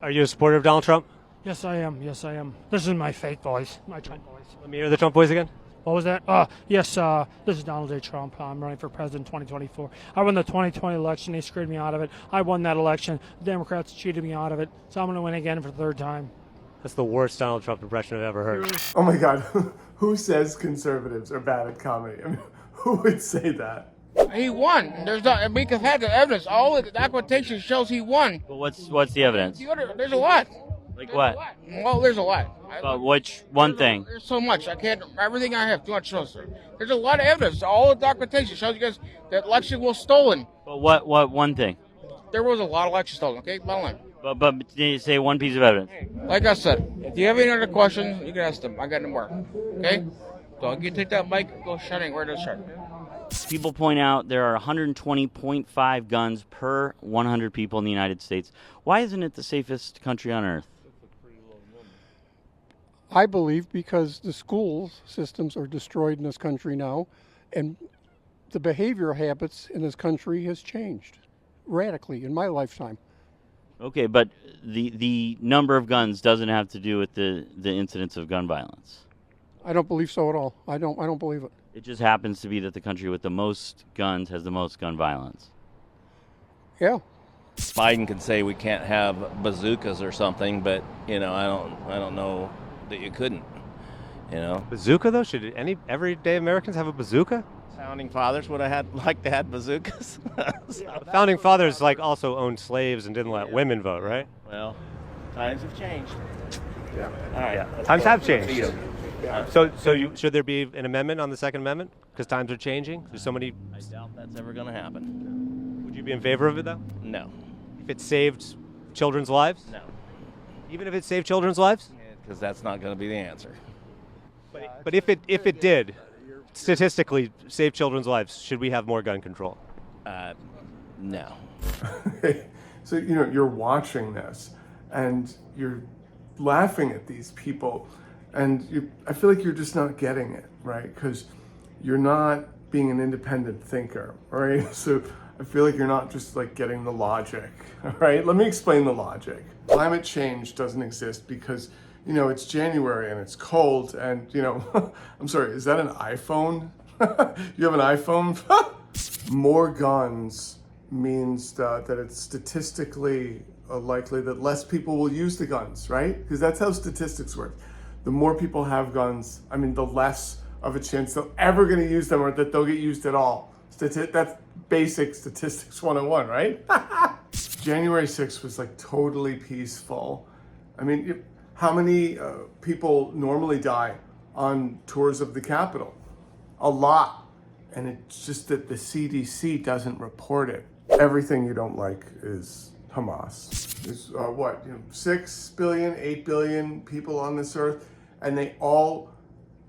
Are you a supporter of Donald Trump? Yes, I am. Yes, I am. This is my fake voice, my Trump voice. Let me hear the Trump voice again. What was that? Yes, this is Donald J. Trump. I'm running for president 2024. I won the 2020 election. They screwed me out of it. I won that election. The Democrats cheated me out of it. So I'm going to win again for the third time. That's the worst Donald Trump impression I've ever heard. Oh my God, who says conservatives are bad at comedy? I mean, who would say that? He won. There's not. We have had the evidence. All of the documentation shows he won. But what's the evidence? There's a lot. Like what? Well, there's a lot. But which one thing? There's so much. I can't. Everything I have. Too much shows. There's a lot of evidence. All the documentation shows you guys that election was stolen. But what one thing? There was a lot of election stolen. Okay, bottom line. But you say one piece of evidence. Like I said, if you have any other questions, you can ask them. I got no more. Okay. So you take that mic and go shouting where to start. People point out there are 120.5 guns per 100 people in the United States. Why isn't it the safest country on earth? I believe because the school systems are destroyed in this country now, and the behavioral habits in this country has changed radically in my lifetime. Okay, but the number of guns doesn't have to do with the incidence of gun violence. I don't believe so at all. I don't believe it. It just happens to be that the country with the most guns has the most gun violence. Yeah. Biden could say we can't have bazookas or something, but I don't know that you couldn't. Bazooka though? Should everyday Americans have a bazooka? Founding fathers would have liked to have bazookas. The founding fathers also owned slaves and didn't let women vote, right? Well, times have changed. Yeah. All right. Yeah. Times have changed. So should there be an amendment on the Second Amendment because times are changing? There's so many. I doubt that's ever going to happen. Would you be in favor of it though? No. If it saved children's lives? No. Even if it saved children's lives? Because that's not going to be the answer. But if it did statistically save children's lives, should we have more gun control? No. So you're watching this, and you're laughing at these people, and I feel like you're just not getting it, right? Because you're not being an independent thinker, right? So I feel like you're not just getting the logic, all right? Let me explain the logic. Climate change doesn't exist because it's January and it's cold, and I'm sorry, is that an iPhone? You have an iPhone? More guns means that it's statistically likely that less people will use the guns, right? Because that's how statistics work. The more people have guns, the less of a chance they're ever going to use them or that they'll get used at all. That's basic statistics 101, right? January 6th was totally peaceful. How many people normally die on tours of the Capitol? A lot. And it's just that the CDC doesn't report it. Everything you don't like is Hamas. There's 6 billion, 8 billion people on this earth, and they all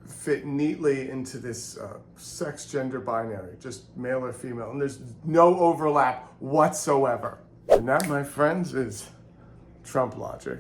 fit neatly into this sex gender binary, just male or female, and there's no overlap whatsoever. And that, my friends, is Trump logic.